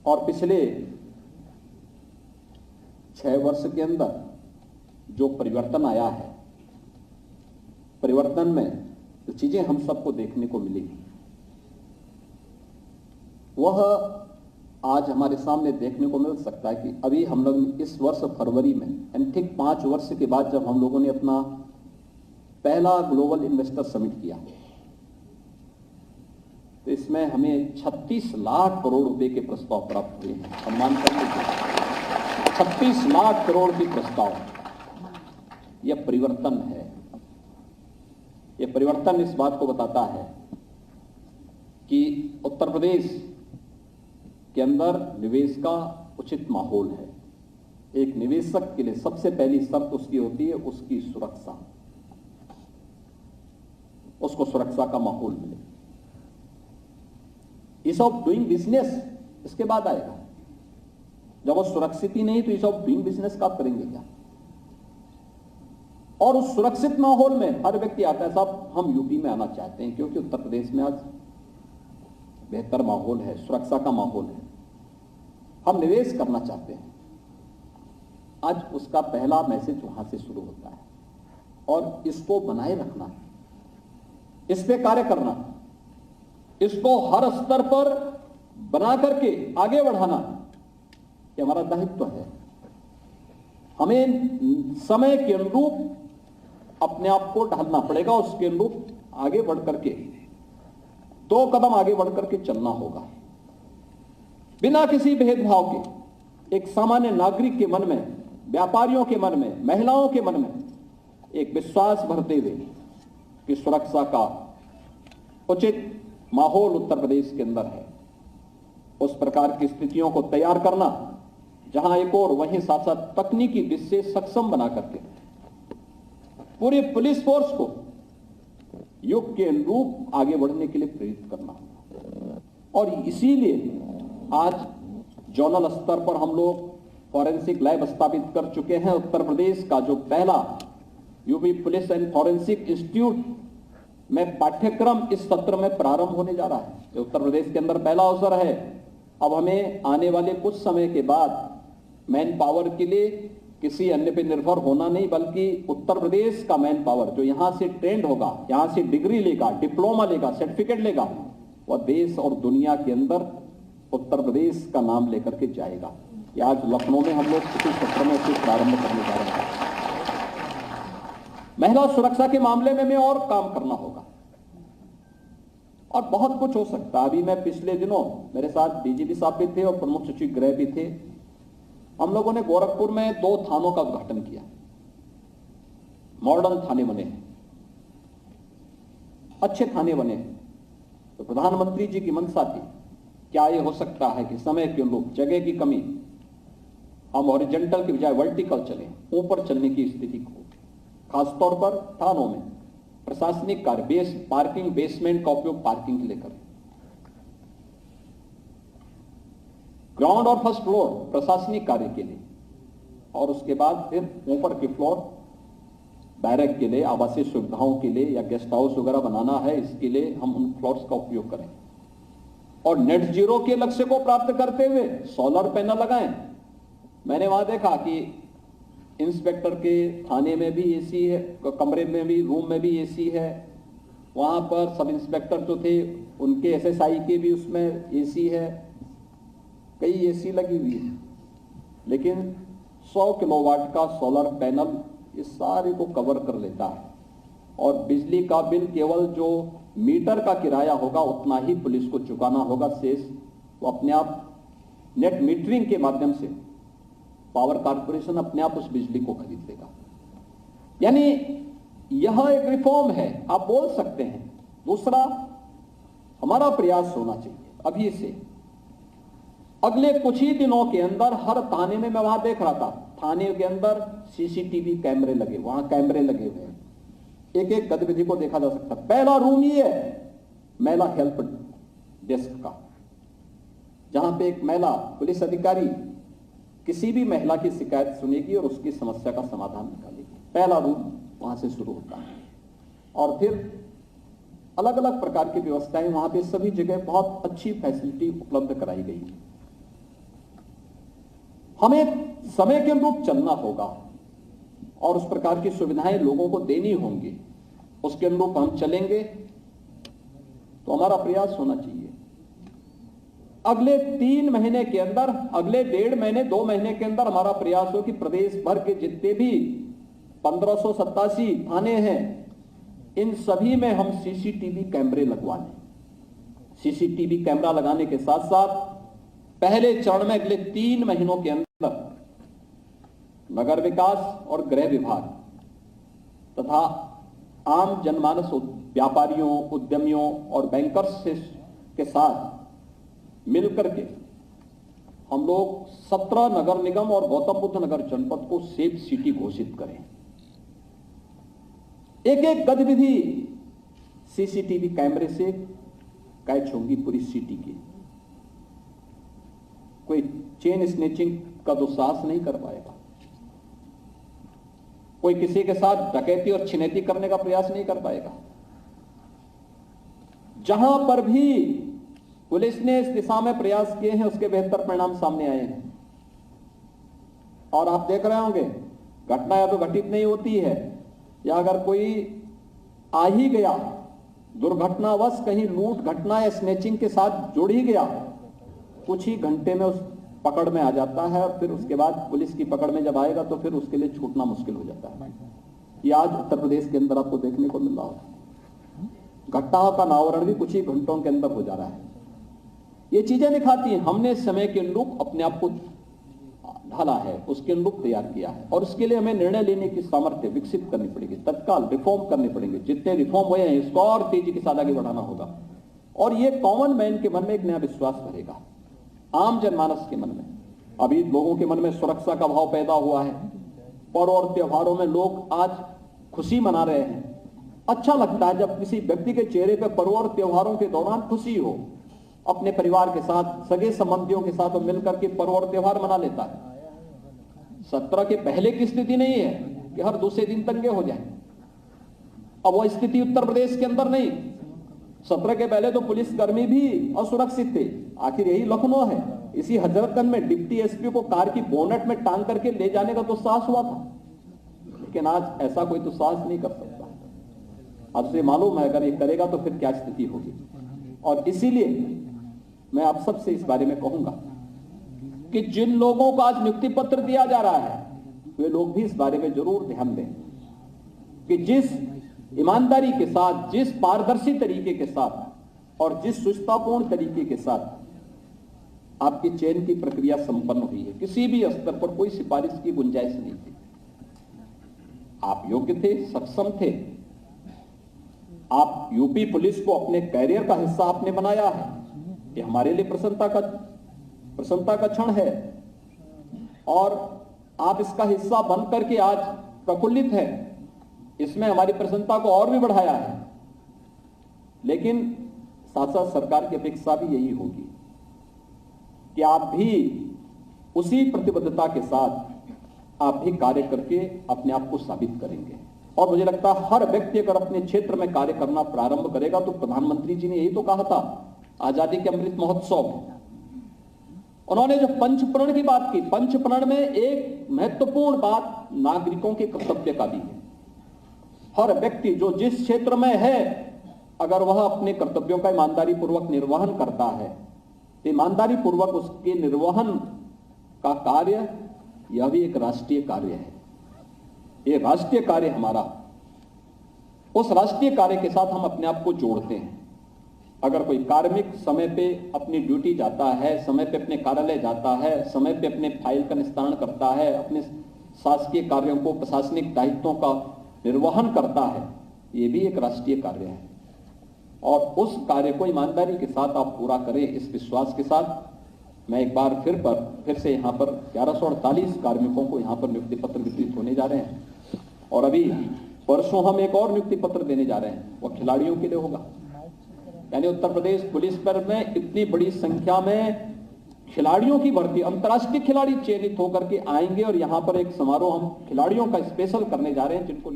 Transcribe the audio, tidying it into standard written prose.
और पिछले 6 वर्ष के अंदर जो परिवर्तन आया है, परिवर्तन में जो चीजें हम सबको देखने को मिली वह आज हमारे सामने देखने को मिल सकता है कि अभी हम लोग इस वर्ष फरवरी में, यानी ठीक 5 वर्ष के बाद जब हम लोगों ने अपना पहला ग्लोबल इन्वेस्टर समिट किया, तो इसमें हमें 36 लाख करोड़ रुपए के प्रस्ताव प्राप्त हुए हैं। सम्मान करने के 36 लाख करोड़ के प्रस्ताव, यह परिवर्तन है। यह परिवर्तन इस बात को बताता है कि उत्तर प्रदेश के अंदर निवेश का उचित माहौल है। एक निवेशक के लिए सबसे पहली शर्त उसकी होती है उसकी सुरक्षा, उसको सुरक्षा का माहौल मिले। ईज ऑफ डूइंग बिजनेस इसके बाद आएगा। जब वो सुरक्षित ही नहीं तो ईज ऑफ डूइंग बिजनेस का करेंगे क्या? और उस सुरक्षित माहौल में हर व्यक्ति आता है, साहब हम यूपी में आना चाहते हैं क्योंकि उत्तर प्रदेश में आज बेहतर माहौल है, सुरक्षा का माहौल है, हम निवेश करना चाहते हैं। आज उसका पहला मैसेज वहां से शुरू होता है और इसको बनाए रखना, इस पे कार्य करना, इसको हर स्तर पर बना करके आगे बढ़ाना, ये हमारा दायित्व है। हमें समय के अनुरूप अपने आप को ढालना पड़ेगा, उसके अनुरूप आगे बढ़ करके 2 कदम आगे बढ़ करके चलना होगा, बिना किसी भेदभाव के। एक सामान्य नागरिक के मन में, व्यापारियों के मन में, महिलाओं के मन में एक विश्वास भरते हुए कि सुरक्षा का उचित माहौल उत्तर प्रदेश के अंदर है, उस प्रकार की स्थितियों को तैयार करना, जहां एक और वहीं साथ साथ तकनीकी दृष्टि से सक्षम बना करके पूरी पुलिस फोर्स को युग के अनुरूप आगे बढ़ने के लिए प्रेरित करना। और इसीलिए आज जोनल स्तर पर हम लोग फॉरेंसिक लैब स्थापित कर चुके हैं। उत्तर प्रदेश का जो पहला UP police and forensic institute में पाठ्यक्रम इस सत्र में प्रारंभ होने जा रहा है, जो उत्तर प्रदेश के अंदर पहला अवसर है। अब हमें आने वाले कुछ समय के बाद मैन पावर के लिए किसी अन्य पे निर्भर होना नहीं, बल्कि उत्तर प्रदेश का मैन पावर जो यहां से ट्रेंड होगा, यहां से डिग्री लेगा, डिप्लोमा लेगा, सर्टिफिकेट लेगा, वह देश और दुनिया के अंदर उत्तर प्रदेश का नाम लेकर के जाएगा। ये आज लखनऊ में हम लोग इसी सत्र में इसे प्रारंभ करने जा रहे हैं। महिला सुरक्षा के मामले में हमें और काम करना होगा और बहुत कुछ हो सकता है। अभी मैं पिछले दिनों, मेरे साथ डीजीपी साहब भी थे और प्रमुख सचिव गृह भी थे, हम लोगों ने गोरखपुर में 2 थानों का उद्घाटन किया। मॉडर्न थाने बने हैं, अच्छे थाने बने हैं। तो प्रधानमंत्री जी की मंशा थी, क्या ये हो सकता है कि समय के अनुरूप, जगह की कमी, हम हॉरिजॉन्टल की बजाय वर्टिकल चले, ऊपर चलने की स्थिति को, खासतौर पर थानों में प्रशासनिक कार्य, पार्किंग, बेसमेंट का उपयोग पार्किंग के लिए करें, ग्राउंड और फर्स्ट फ्लोर प्रशासनिक कार्य के लिए, और उसके बाद फिर ऊपर के फ्लोर बैरक के लिए, आवासीय सुविधाओं के लिए या गेस्ट हाउस वगैरह बनाना है, इसके लिए हम उन फ्लोर्स का उपयोग करें। और नेट जीरो के लक्ष्य को प्राप्त करते हुए सोलर पैनल लगाएं। मैंने वहां देखा कि इंस्पेक्टर के थाने में भी एसी है, कमरे में भी, रूम में भी एसी है, वहां पर सब इंस्पेक्टर जो थे उनके एसएसआई के भी उसमें एसी है, कई एसी लगी हुई है, लेकिन 100 किलोवाट का सोलर पैनल इस सारे को कवर कर लेता है और बिजली का बिल केवल जो मीटर का किराया होगा उतना ही पुलिस को चुकाना होगा, शेष वो अपने आप नेट मीटरिंग के माध्यम से पावर कॉर्पोरेशन अपने आप उस बिजली को खरीद लेगा। यानी यह एक रिफॉर्म है, आप बोल सकते हैं। दूसरा, हमारा प्रयास होना चाहिए अभी से अगले कुछ ही दिनों के अंदर हर थाने में, मैं वहां देख रहा था, थाने के अंदर सीसीटीवी कैमरे लगे, वहां कैमरे लगे हुए हैं, एक एक गतिविधि को देखा जा सकता है। पहला रूम ही है महिला हेल्प डेस्क का, जहां पे एक महिला पुलिस अधिकारी किसी भी महिला की शिकायत सुनेगी और उसकी समस्या का समाधान निकालेगी। पहला रूम वहां से शुरू होता है और फिर अलग अलग प्रकार की व्यवस्थाएं वहां पे सभी जगह बहुत अच्छी फैसिलिटी उपलब्ध कराई गई है। हमें समय के अनुरूप चलना होगा और उस प्रकार की सुविधाएं लोगों को देनी होंगी। उसके अनुरूप हम चलेंगे तो हमारा प्रयास होना चाहिए अगले 3 महीने के अंदर, अगले 1.5 महीने 2 महीने के अंदर हमारा प्रयास हो कि प्रदेश भर के जितने भी 1587 थाने हैं, इन सभी में हम सीसीटीवी कैमरे लगवा लें। सीसीटीवी कैमरा लगाने के साथ साथ पहले चरण में अगले 3 महीनों के अंदर नगर विकास और गृह विभाग तथा आम जनमानस, व्यापारियों, उद्यमियों और बैंकर्स के साथ मिलकर के हम लोग 17 नगर निगम और गौतम बुद्ध नगर जनपद को सेफ सिटी घोषित करें। एक एक गतिविधि सीसीटीवी कैमरे से कैच होंगी पूरी सिटी की। कोई चेन स्नेचिंग का दुस्साहस नहीं कर पाएगा, कोई किसी के साथ डकैती और छिनैती करने का प्रयास नहीं कर पाएगा। जहां पर भी पुलिस ने इस दिशा में प्रयास किए हैं उसके बेहतर परिणाम सामने आए हैं। और आप देख रहे होंगे घटना या तो घटित नहीं होती है या अगर कोई आ ही गया दुर्घटनावश कहीं लूट घटना या स्नेचिंग के साथ जुड़ ही गया, कुछ ही घंटे में उस पकड़ में आ जाता है और फिर उसके बाद पुलिस की पकड़ में जब आएगा तो फिर उसके लिए छूटना मुश्किल हो जाता है। ये आज उत्तर प्रदेश के अंदर आपको देखने को मिल रहा है। घटनाओं का अनावरण भी कुछ ही घंटों के अंदर हो जा रहा है। ये चीजें दिखाती हैं हमने समय के अनुरूप अपने आप को ढाला है, उसके अनुरूप तैयार किया है और उसके लिए हमें निर्णय लेने की सामर्थ्य विकसित करनी पड़ेगी। तत्काल रिफॉर्म करने पड़ेंगे। जितने रिफॉर्म हुए हैं इसको और तेजी के साथ आगे बढ़ाना होगा और ये कॉमन मैन के मन में एक नया विश्वास भरेगा, आम जनमानस के मन में। अभी लोगों के मन में सुरक्षा का भाव पैदा हुआ है। पर्व और त्योहारों में लोग आज खुशी मना रहे हैं। अच्छा लगता है जब किसी व्यक्ति के चेहरे पर पर्व और त्योहारों के दौरान खुशी हो, अपने परिवार के साथ, सगे संबंधियों के साथ मिलकर के पर्व और त्योहार मना लेता है। 17 के पहले की स्थिति नहीं है कि हर दूसरे दिन दंगे हो जाए। अब वो स्थिति उत्तर प्रदेश के अंदर नहीं। 17 के पहले तो पुलिसकर्मी भी असुरक्षित थे। आखिर यही लखनऊ है। इसी हजरतगंज में डिप्टी एसपी को कार की बोनट में टांग करके ले जाने का तो साहस हुआ था, लेकिन आज ऐसा कोई तो साहस नहीं कर सकता। आपसे मालूम है अगर ये करेगा तो फिर क्या स्थिति होगी। और इसीलिए मैं आप सबसे इस बारे में कहूंगा कि जिन लोगों को आज नियुक्ति पत्र दिया जा रहा है वे लोग भी इस बारे में जरूर ध्यान दें कि जिस ईमानदारी के साथ, जिस पारदर्शी तरीके के साथ और जिस सुचितापूर्ण तरीके के साथ आपकी चयन की प्रक्रिया संपन्न हुई है, किसी भी स्तर पर कोई सिफारिश की गुंजाइश नहीं थी। आप योग्य थे, सक्षम थे। आप यूपी पुलिस को अपने कैरियर का हिस्सा आपने बनाया है। ये हमारे लिए प्रसन्नता का क्षण है और आप इसका हिस्सा बन करके आज प्रफुल्लित है। इसमें हमारी प्रसन्नता को और भी बढ़ाया है। लेकिन साथ साथ सरकार की अपेक्षा भी यही होगी कि आप भी उसी प्रतिबद्धता के साथ आप भी कार्य करके अपने आप को साबित करेंगे। और मुझे लगता है हर व्यक्ति अगर अपने क्षेत्र में कार्य करना प्रारंभ करेगा तो प्रधानमंत्री जी ने यही तो कहा था आजादी के अमृत महोत्सव में। उन्होंने जो पंचप्रण की बात की, पंचप्रण में एक महत्वपूर्ण बात नागरिकों के कर्तव्य का भी है। हर व्यक्ति जो जिस क्षेत्र में है अगर वह अपने कर्तव्यों का ईमानदारी पूर्वक निर्वहन करता है तो ईमानदारी पूर्वक उसके निर्वहन का कार्य यह भी एक राष्ट्रीय कार्य है। ये राष्ट्रीय कार्य हमारा, उस राष्ट्रीय कार्य के साथ हम अपने आप को जोड़ते हैं। अगर कोई कार्मिक समय पे अपनी ड्यूटी जाता है, समय पे अपने कार्यालय जाता है, समय पे अपने फाइल का निस्तारण करता है, अपने शासकीय कार्यों को, प्रशासनिक दायित्वों का निर्वहन करता है, ये भी एक राष्ट्रीय कार्य है। और उस कार्य को ईमानदारी के साथ आप पूरा करें, इस विश्वास के साथ मैं एक बार फिर से यहाँ पर 1148 कार्मिकों को यहाँ पर नियुक्ति पत्र वितरित होने जा रहे हैं। और अभी परसों हम एक और नियुक्ति पत्र देने जा रहे हैं, वह खिलाड़ियों के लिए होगा। यानी उत्तर प्रदेश पुलिस बल में इतनी बड़ी संख्या में खिलाड़ियों की भर्ती, अंतर्राष्ट्रीय खिलाड़ी चयनित होकर के आएंगे और यहाँ पर एक समारोह हम खिलाड़ियों का स्पेशल करने जा रहे हैं जिनको